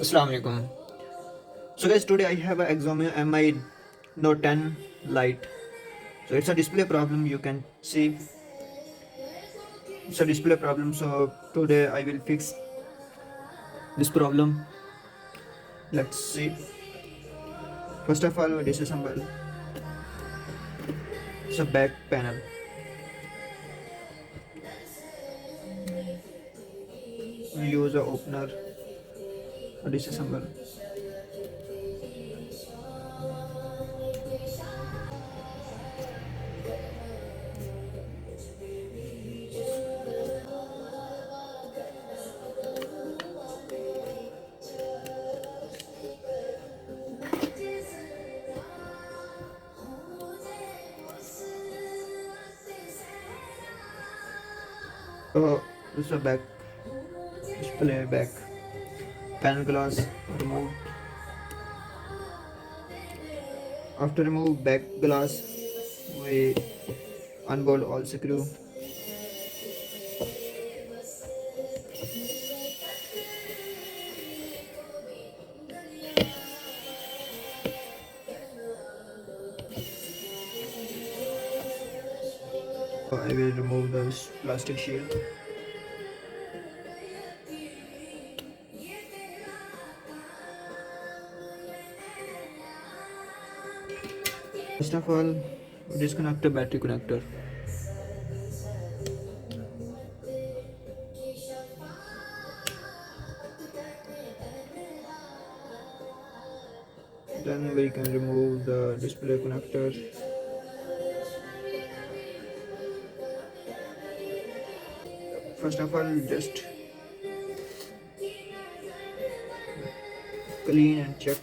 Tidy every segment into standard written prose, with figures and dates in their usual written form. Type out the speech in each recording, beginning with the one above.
Assalamu alaikum. So guys, today I have a Xiaomi Mi Note 10 Lite. So it's a display problem. You can see it's a display problem. So today I will fix this problem. Let's see. First of all, disassemble. It's a back panel. We use a opener. Disassemble. This is a back display back panel glass removed. After remove back glass, we unbolt all screw. I will remove this plastic shield. First of all, disconnect the battery connector. Then we can remove the display connector. First of all, just clean and check.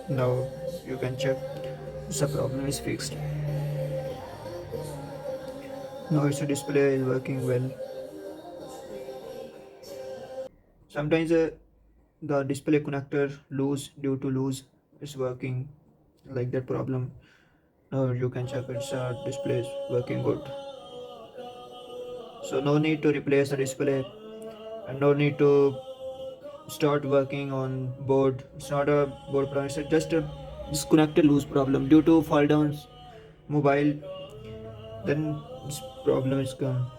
Now you can check the problem is fixed. Now its display is working well. Sometimes the display connector loose due to loose is working like that problem. Now you can check its display is working good. So no need to replace the display and no need to start working on board. It's not a board problem, it's just a disconnected loose problem due to fall downs mobile, then this problem is gone.